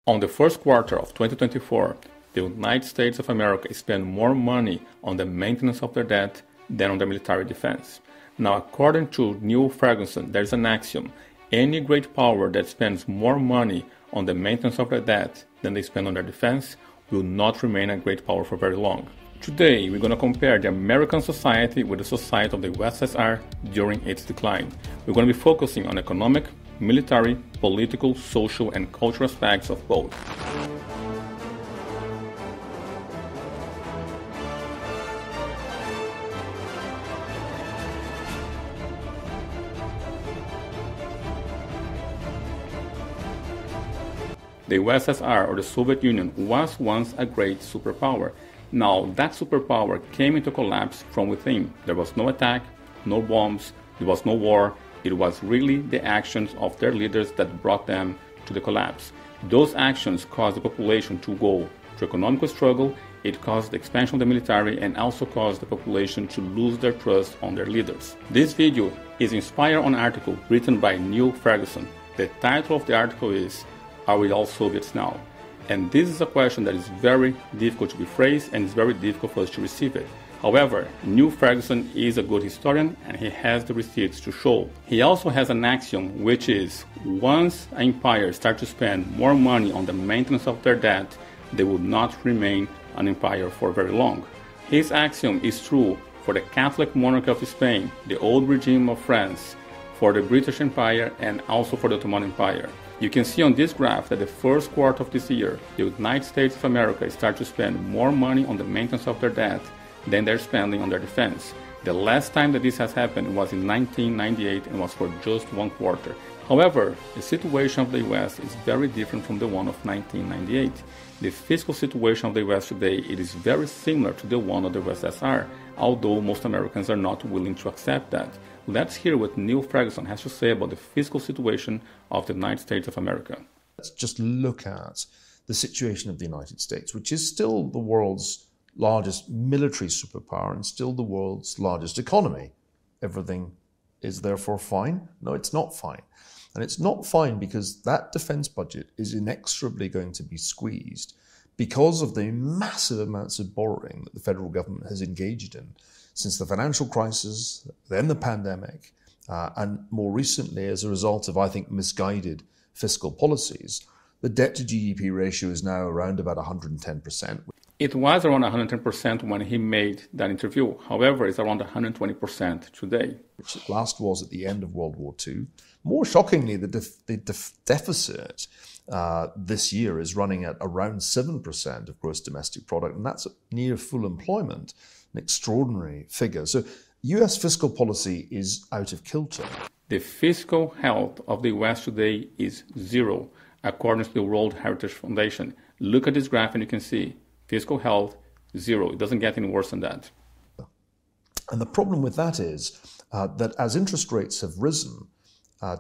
On the first quarter of 2024, the United States of America spent more money on the maintenance of their debt than on their military defense. Now, according to Neil Ferguson, there is an axiom: any great power that spends more money on the maintenance of their debt than they spend on their defense will not remain a great power for very long. Today, we're going to compare the American society with the society of the USSR during its decline. We're going to be focusing on economic, military, political, social, and cultural aspects of both. The USSR, or the Soviet Union, was once a great superpower. Now, that superpower came into collapse from within. There was no attack, no bombs, there was no war. It was really the actions of their leaders that brought them to the collapse. Those actions caused the population to go to economic struggle. It caused the expansion of the military and also caused the population to lose their trust on their leaders. This video is inspired on an article written by Neil Ferguson. The title of the article is "Are we all Soviets now?" And this is a question that is very difficult to be phrased and it's very difficult for us to receive it. However, Neil Ferguson is a good historian and he has the receipts to show. He also has an axiom, which is once an empire starts to spend more money on the maintenance of their debt, they will not remain an empire for very long. His axiom is true for the Catholic monarchy of Spain, the old regime of France, for the British Empire, and also for the Ottoman Empire. You can see on this graph that the first quarter of this year, the United States of America start to spend more money on the maintenance of their debt than they're spending on their defense. The last time that this has happened was in 1998 and was for just one quarter. However, the situation of the US is very different from the one of 1998. The fiscal situation of the US today, it is very similar to the one of the USSR, although most Americans are not willing to accept that. Let's hear what Neil Ferguson has to say about the fiscal situation of the United States of America. Let's just look at the situation of the United States, which is still the world's largest military superpower and still the world's largest economy. Everything is therefore fine? No, it's not fine. And it's not fine because that defense budget is inexorably going to be squeezed because of the massive amounts of borrowing that the federal government has engaged in since the financial crisis, then the pandemic, and more recently as a result of, I think, misguided fiscal policies. The debt to GDP ratio is now around about 110%. It was around 110% when he made that interview. However, it's around 120% today. Which at last was at the end of World War II. More shockingly, the deficit this year is running at around 7% of gross domestic product, and that's at near full employment, an extraordinary figure. So US fiscal policy is out of kilter. The fiscal health of the US today is zero, according to the World Heritage Foundation. Look at this graph and you can see fiscal health, zero. It doesn't get any worse than that. And the problem with that is that as interest rates have risen,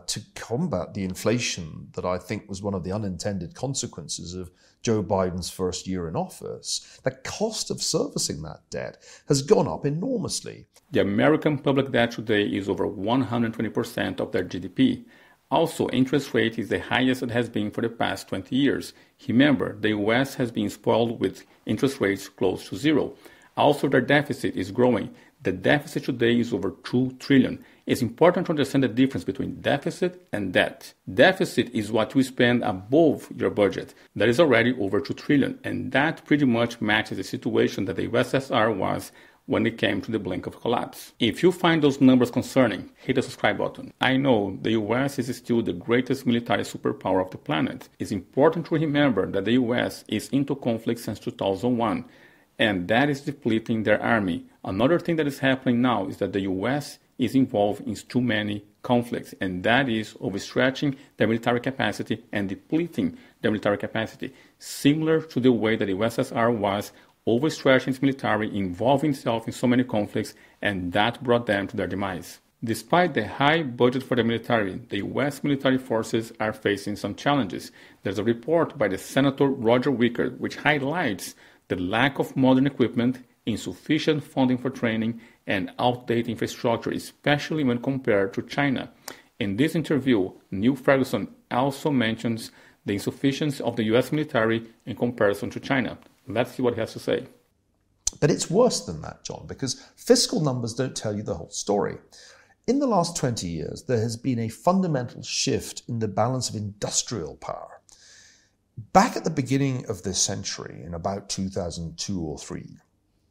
to combat the inflation that I think was one of the unintended consequences of Joe Biden's first year in office, the cost of servicing that debt has gone up enormously. The American public debt today is over 120% of their GDP. Also, interest rate is the highest it has been for the past 20 years. Remember, the US has been spoiled with interest rates close to zero. Also, their deficit is growing. The deficit today is over $2 trillion. It's important to understand the difference between deficit and debt. Deficit is what you spend above your budget. That is already over $2 trillion, and that pretty much matches the situation that the USSR was when it came to the brink of collapse. If you find those numbers concerning, hit the subscribe button. I know the US is still the greatest military superpower of the planet. It's important to remember that the US is into conflict since 2001, and that is depleting their army. Another thing that is happening now is that the US is involved in too many conflicts, and that is overstretching their military capacity and depleting their military capacity, similar to the way that the USSR was overstretching its military, involving itself in so many conflicts, and that brought them to their demise. Despite the high budget for the military, the US military forces are facing some challenges. There's a report by the Senator Roger Wicker which highlights the lack of modern equipment, insufficient funding for training, and outdated infrastructure, especially when compared to China. In this interview, Neil Ferguson also mentions the insufficiency of the US military in comparison to China. Let's see what he has to say. But it's worse than that, John, because fiscal numbers don't tell you the whole story. In the last 20 years, there has been a fundamental shift in the balance of industrial power. Back at the beginning of this century, in about 2002 or 3,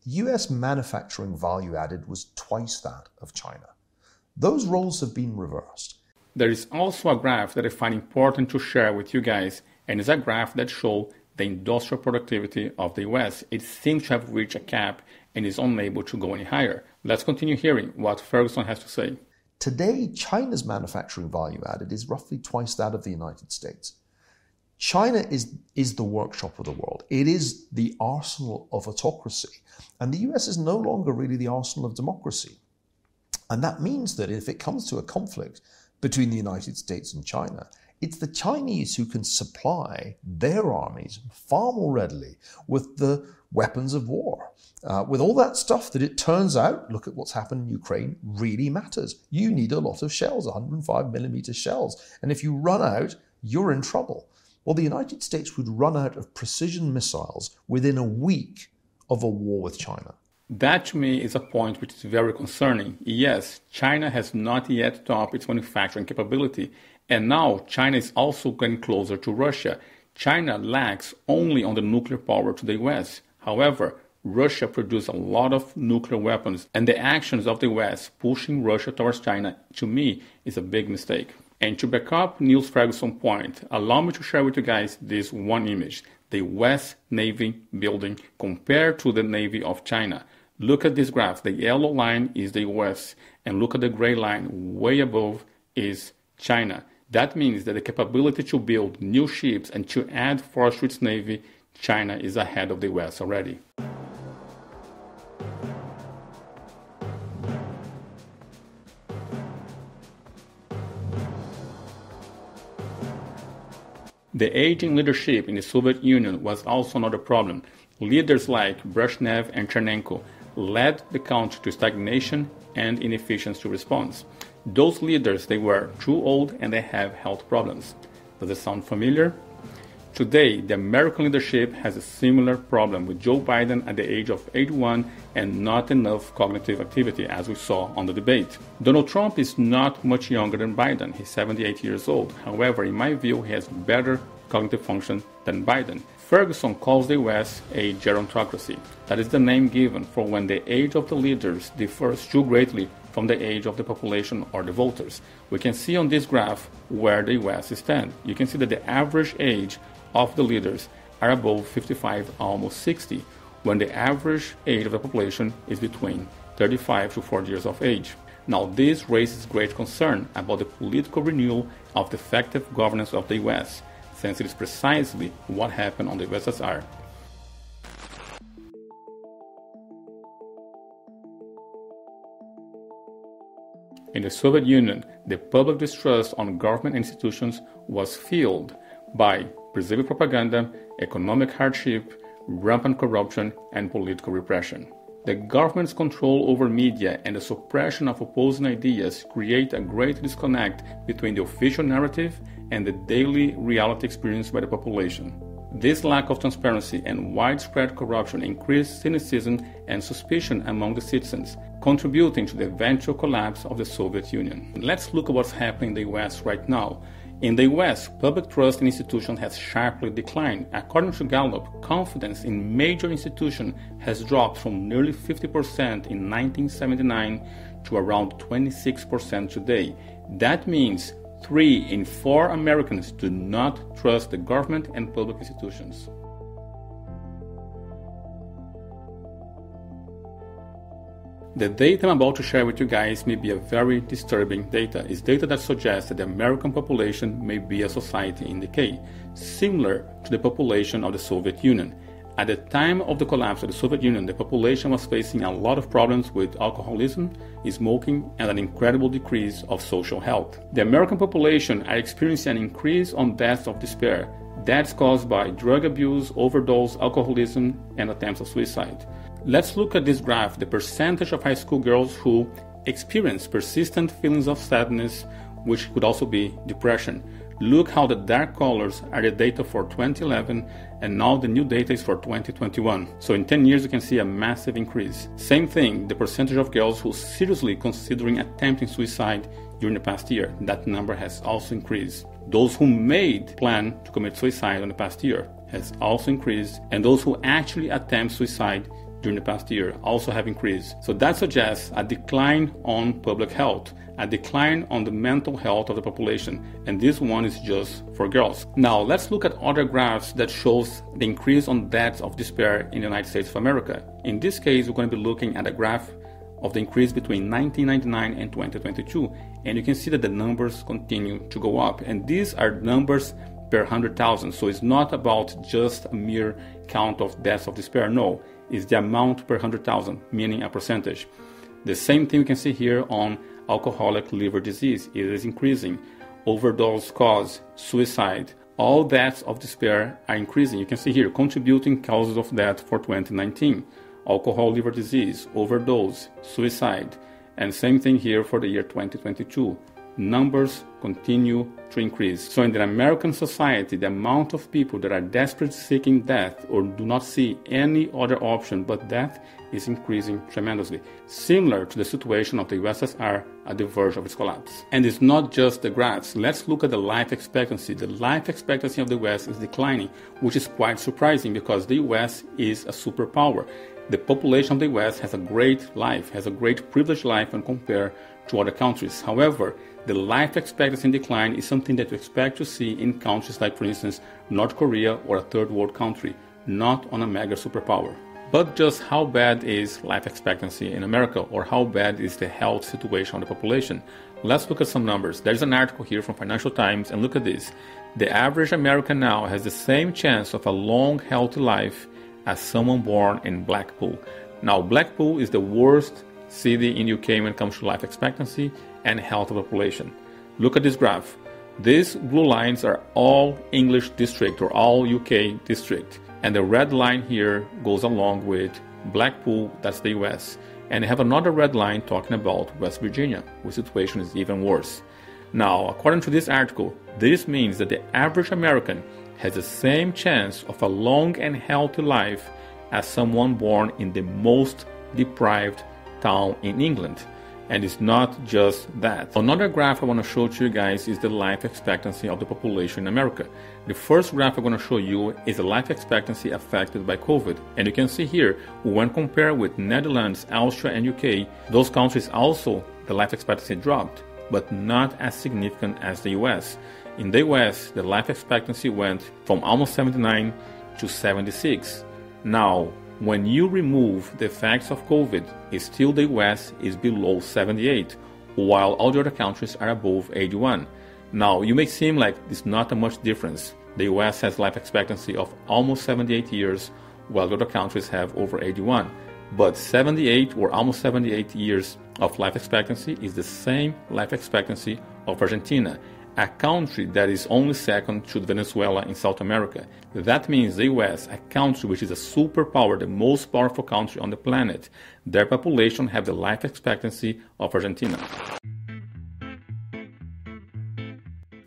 US manufacturing value added was twice that of China. Those roles have been reversed. There is also a graph that I find important to share with you guys, and it's a graph that shows the industrial productivity of the US. It seems to have reached a cap and is unable to go any higher. Let's continue hearing what Ferguson has to say. Today, China's manufacturing value added is roughly twice that of the United States. China is the workshop of the world. It is the arsenal of autocracy. And the US is no longer really the arsenal of democracy. And that means that if it comes to a conflict between the United States and China, it's the Chinese who can supply their armies far more readily with the weapons of war. With all that stuff that it turns out, look at what's happened in Ukraine, really matters. You need a lot of shells, 105 millimeter shells. And if you run out, you're in trouble. Well, the United States would run out of precision missiles within a week of a war with China. That to me is a point which is very concerning. Yes, China has not yet topped its manufacturing capability, and now China is also getting closer to Russia. China lacks only on the nuclear power to the US. However, Russia produces a lot of nuclear weapons, and the actions of the US pushing Russia towards China, to me, is a big mistake. And to back up Niels Ferguson's point, allow me to share with you guys this one image. The US Navy building compared to the Navy of China. Look at this graph. The yellow line is the US, and look at the gray line way above is China. That means that the capability to build new ships and to add force to its Navy, China is ahead of the US already. The aging leadership in the Soviet Union was also another problem. Leaders like Brezhnev and Chernenko led the country to stagnation and inefficiency response. Those leaders, they were too old and they have health problems. Does it sound familiar? Today, the American leadership has a similar problem with Joe Biden at the age of 81 and not enough cognitive activity, as we saw on the debate. Donald Trump is not much younger than Biden. He's 78 years old. However, in my view, he has better cognitive function than Biden. Ferguson calls the US a gerontocracy. That is the name given for when the age of the leaders differs too greatly from the age of the population or the voters. We can see on this graph where the US stands. You can see that the average age of the leaders are above 55, almost 60, when the average age of the population is between 35 to 40 years of age. Now, this raises great concern about the political renewal of the effective governance of the US, since it is precisely what happened on the USSR. In the Soviet Union, the public distrust on government institutions was fueled by perceived propaganda, economic hardship, rampant corruption, and political repression. The government's control over media and the suppression of opposing ideas create a great disconnect between the official narrative and the daily reality experienced by the population. This lack of transparency and widespread corruption increased cynicism and suspicion among the citizens, contributing to the eventual collapse of the Soviet Union. Let's look at what's happening in the US right now. In the US, public trust in institutions has sharply declined. According to Gallup, confidence in major institutions has dropped from nearly 50% in 1979 to around 26% today. That means 3 in 4 Americans do not trust the government and public institutions. The data I'm about to share with you guys may be a very disturbing data. It's data that suggests that the American population may be a society in decay, similar to the population of the Soviet Union. At the time of the collapse of the Soviet Union, the population was facing a lot of problems with alcoholism, smoking, and an incredible decrease of social health. The American population are experiencing an increase on deaths of despair. That's caused by drug abuse, overdose, alcoholism, and attempts of suicide. Let's look at this graph, the percentage of high school girls who experience persistent feelings of sadness, which could also be depression. Look how the dark colors are the data for 2011, and now the new data is for 2021. So in 10 years you can see a massive increase. Same thing, the percentage of girls who seriously considering attempting suicide during the past year, that number has also increased. Those who made plan to commit suicide in the past year has also increased, and those who actually attempt suicide during the past year also have increased. So that suggests a decline on public health, a decline on the mental health of the population, and this one is just for girls. Now let's look at other graphs that shows the increase on deaths of despair in the United States of America. In this case, we're going to be looking at a graph of the increase between 1999 and 2022, and you can see that the numbers continue to go up, and these are numbers per 100,000. So it's not about just a mere count of deaths of despair. No, it's the amount per 100,000, meaning a percentage. The same thing we can see here on alcoholic liver disease. It is increasing. Overdose cause, suicide, all deaths of despair are increasing. You can see here contributing causes of death for 2019. Alcohol liver disease, overdose, suicide, and same thing here for the year 2022. Numbers continue to increase. So in the American society, the amount of people that are desperately seeking death or do not see any other option but death is increasing tremendously, similar to the situation of the USSR at the verge of its collapse. And it's not just the graphs. Let's look at the life expectancy. The life expectancy of the US is declining, which is quite surprising because the US is a superpower. The population of the US has a great life, has a great privileged life when compared to other countries. However, the life expectancy in decline is something that you expect to see in countries like, for instance, North Korea or a third world country, not on a mega superpower. But just how bad is life expectancy in America, or how bad is the health situation of the population? Let's look at some numbers. There's an article here from Financial Times, and look at this. The average American now has the same chance of a long, healthy life as someone born in Blackpool. Now, Blackpool is the worst city in UK when it comes to life expectancy and health of the population. Look at this graph. These blue lines are all English district or all UK district, and the red line here goes along with Blackpool, that's the US. And they have another red line talking about West Virginia, where the situation is even worse. Now, according to this article, this means that the average American has the same chance of a long and healthy life as someone born in the most deprived town in England. And it's not just that. Another graph I want to show to you guys is the life expectancy of the population in America. The first graph I'm going to show you is the life expectancy affected by COVID. And you can see here, when compared with Netherlands, Austria, and UK, those countries also, the life expectancy dropped, but not as significant as the US. In the US, the life expectancy went from almost 79 to 76. Now, when you remove the effects of COVID, still the US is below 78, while all the other countries are above 81. Now, you may seem like there's not a much difference. The US has life expectancy of almost 78 years, while the other countries have over 81. But 78 or almost 78 years of life expectancy is the same life expectancy of Argentina, a country that is only second to Venezuela in South America. That means the US, a country which is a superpower, the most powerful country on the planet, their population have the life expectancy of Argentina.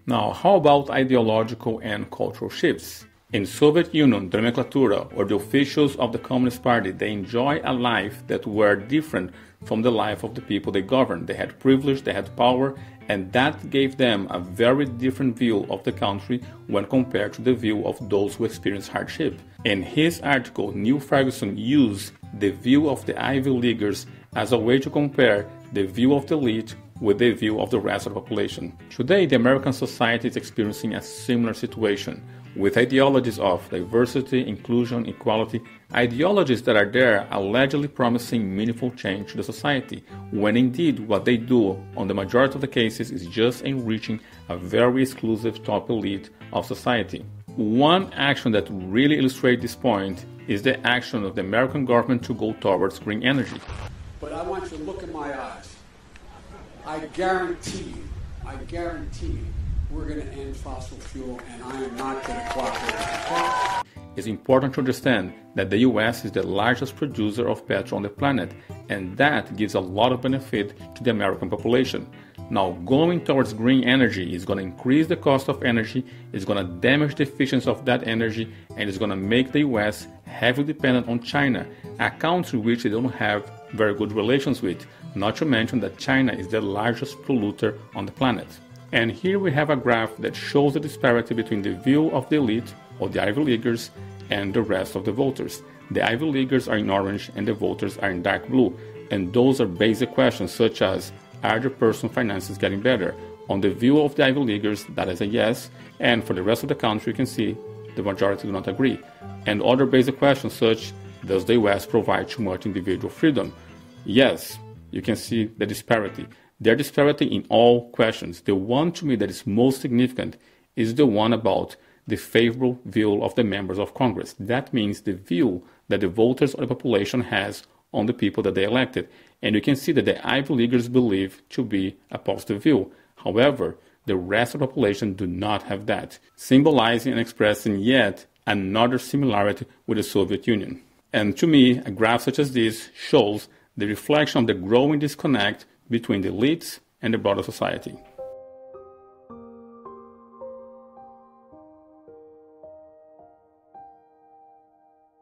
Now, how about ideological and cultural shifts? In Soviet Union, the nomenclatura, or the officials of the Communist Party, they enjoy a life that were different from the life of the people they governed. They had privilege, they had power, and that gave them a very different view of the country when compared to the view of those who experienced hardship. In his article, Neil Ferguson used the view of the Ivy Leaguers as a way to compare the view of the elite with the view of the rest of the population. Today, the American society is experiencing a similar situation, with ideologies of diversity, inclusion, equality, ideologies that are there allegedly promising meaningful change to the society, when indeed what they do on the majority of the cases is just enriching a very exclusive top elite of society. One action that really illustrates this point is the action of the American government to go towards green energy. But I want you to look in my eyes. I guarantee you, we're going to end fossil fuel, and I am not going to cooperate. It's important to understand that the US is the largest producer of petrol on the planet, and that gives a lot of benefit to the American population. Now, going towards green energy is going to increase the cost of energy, it's going to damage the efficiency of that energy, and it's going to make the US heavily dependent on China, a country which they don't have very good relations with, not to mention that China is the largest polluter on the planet. And here we have a graph that shows the disparity between the view of the elite, or the Ivy Leaguers, and the rest of the voters. The Ivy Leaguers are in orange and the voters are in dark blue. And those are basic questions such as, are your personal finances getting better? On the view of the Ivy Leaguers, that is a yes, and for the rest of the country, you can see the majority do not agree. And other basic questions such, does the US provide too much individual freedom? Yes, you can see the disparity. There is disparity in all questions. The one to me that is most significant is the one about the favorable view of the members of Congress. That means the view that the voters or the population has on the people that they elected. And you can see that the Ivy Leaguers believe to be a positive view. However, the rest of the population do not have that, symbolizing and expressing yet another similarity with the Soviet Union. And to me, a graph such as this shows the reflection of the growing disconnect between the elites and the broader society.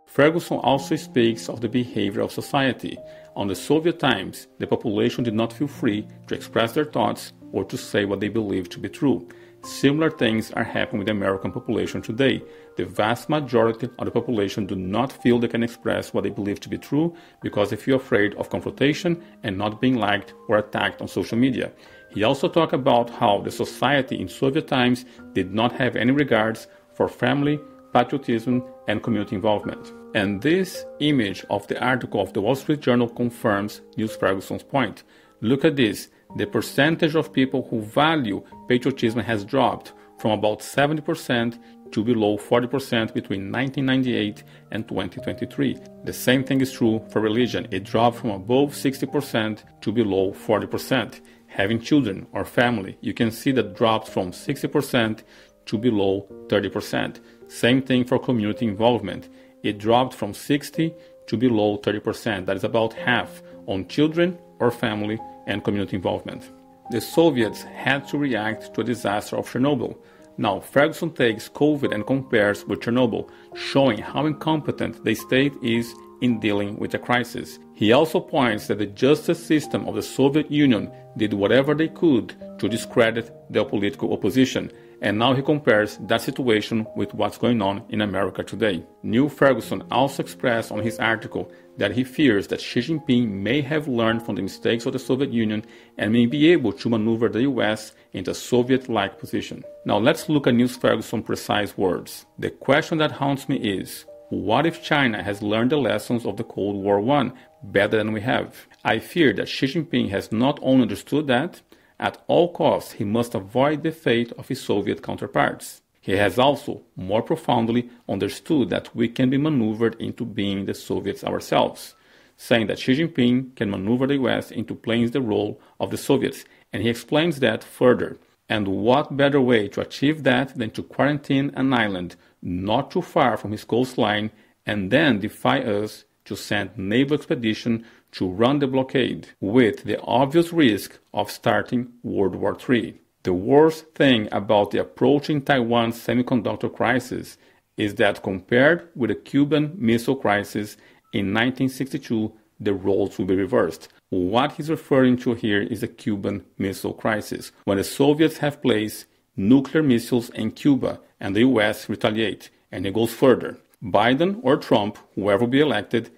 Ferguson also speaks of the behavior of society. On the Soviet times, the population did not feel free to express their thoughts or to say what they believed to be true. Similar things are happening with the American population today. The vast majority of the population do not feel they can express what they believe to be true because they feel afraid of confrontation and not being liked or attacked on social media. He also talked about how the society in Soviet times did not have any regards for family, patriotism, and community involvement. And this image of the article of the Wall Street Journal confirms Niels Ferguson's point. Look at this. The percentage of people who value patriotism has dropped from about 70% to below 40% between 1998 and 2023. The same thing is true for religion. It dropped from above 60% to below 40%. Having children or family, you can see that dropped from 60% to below 30%. Same thing for community involvement. It dropped from 60 to below 30%. That is about half on children or family and community involvement. The Soviets had to react to a disaster of Chernobyl. Now, Ferguson takes COVID and compares with Chernobyl, showing how incompetent the state is in dealing with the crisis. He also points that the justice system of the Soviet Union did whatever they could to discredit their political opposition, and now he compares that situation with what's going on in America today. Neil Ferguson also expressed on his article that he fears that Xi Jinping may have learned from the mistakes of the Soviet Union and may be able to maneuver the US into a Soviet-like position. Now let's look at Neil Ferguson's precise words. The question that haunts me is, what if China has learned the lessons of the Cold War I better than we have? I fear that Xi Jinping has not only understood that, at all costs he must avoid the fate of his Soviet counterparts. He has also more profoundly understood that we can be maneuvered into being the Soviets ourselves, saying that Xi Jinping can maneuver the US into playing the role of the Soviets, and he explains that further. And what better way to achieve that than to quarantine an island not too far from his coastline and then defy us to send naval expedition to run the blockade, with the obvious risk of starting World War III. The worst thing about the approaching Taiwan semiconductor crisis is that compared with the Cuban Missile Crisis in 1962, the roles will be reversed. What he's referring to here is the Cuban Missile Crisis, when the Soviets have placed nuclear missiles in Cuba and the US retaliate. And it goes further. Biden or Trump, whoever will be elected,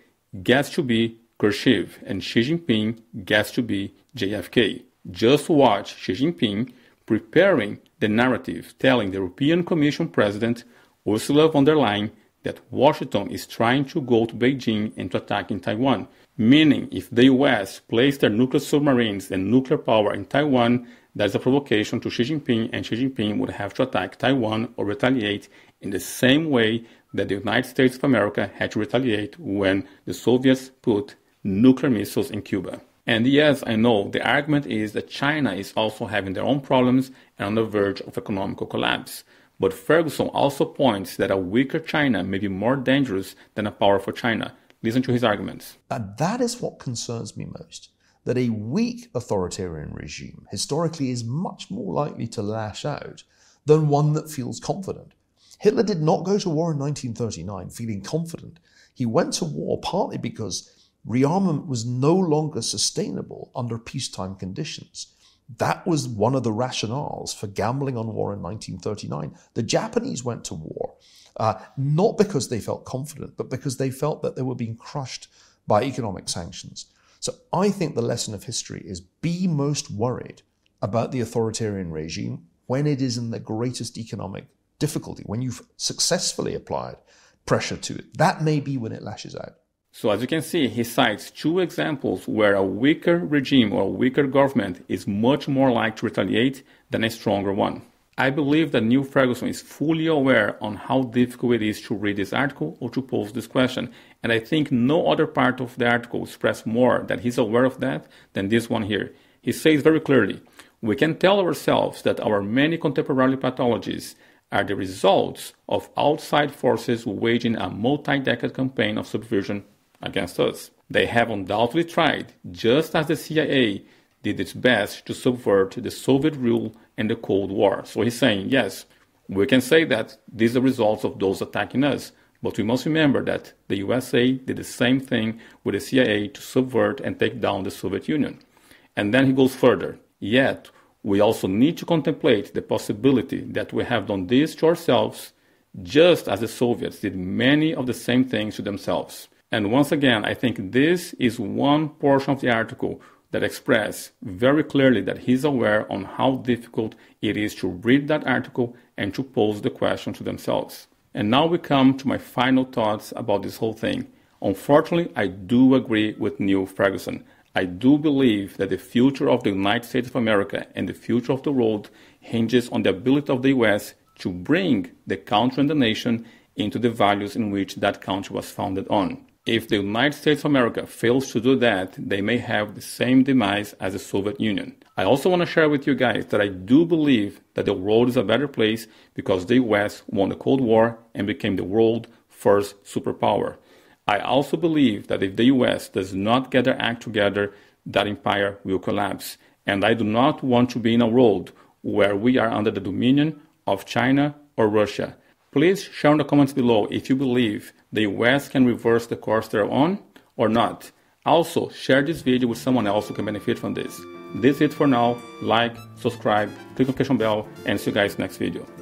gets to be Khrushchev, and Xi Jinping gets to be JFK. Just watch Xi Jinping preparing the narrative, telling the European Commission President Ursula von der Leyen that Washington is trying to go to Beijing and to attack in Taiwan, meaning if the US place their nuclear submarines and nuclear power in Taiwan, that's a provocation to Xi Jinping, and Xi Jinping would have to attack Taiwan or retaliate in the same way that the United States of America had to retaliate when the Soviets put nuclear missiles in Cuba. And yes, I know, the argument is that China is also having their own problems and on the verge of economical collapse. But Ferguson also points that a weaker China may be more dangerous than a powerful China. Listen to his arguments. And that is what concerns me most. that a weak authoritarian regime historically is much more likely to lash out than one that feels confident. Hitler did not go to war in 1939 feeling confident. He went to war partly because rearmament was no longer sustainable under peacetime conditions. That was one of the rationales for gambling on war in 1939. The Japanese went to war not because they felt confident, but because they felt that they were being crushed by economic sanctions. So I think the lesson of history is be most worried about the authoritarian regime when it is in the greatest economic difficulty, when you've successfully applied pressure to it. That may be when it lashes out. So as you can see, he cites two examples where a weaker regime or a weaker government is much more likely to retaliate than a stronger one. I believe that Neil Ferguson is fully aware on how difficult it is to read this article or to pose this question. And I think no other part of the article expresses more that he's aware of that than this one here. He says very clearly, we can tell ourselves that our many contemporary pathologies are the results of outside forces waging a multi-decade campaign of subversion against us. They have undoubtedly tried, just as the CIA did its best to subvert the Soviet rule and the Cold War. So he's saying, yes, we can say that these are the results of those attacking us, but we must remember that the USA did the same thing with the CIA to subvert and take down the Soviet Union. And then he goes further. Yet, we also need to contemplate the possibility that we have done this to ourselves, just as the Soviets did many of the same things to themselves. And once again, I think this is one portion of the article that expresses very clearly that he's aware on how difficult it is to read that article and to pose the question to themselves. And now we come to my final thoughts about this whole thing. Unfortunately, I do agree with Neil Ferguson. I do believe that the future of the United States of America and the future of the world hinges on the ability of the US to bring the country and the nation into the values in which that country was founded on. If the United States of America fails to do that, they may have the same demise as the Soviet Union. I also want to share with you guys that I do believe that the world is a better place because the US won the Cold War and became the world's first superpower. I also believe that if the US does not get their act together, that empire will collapse. And I do not want to be in a world where we are under the dominion of China or Russia. Please share in the comments below if you believe the US can reverse the course they're on or not. Also, share this video with someone else who can benefit from this. This is it for now. Like, subscribe, click on the notification bell, and see you guys next video.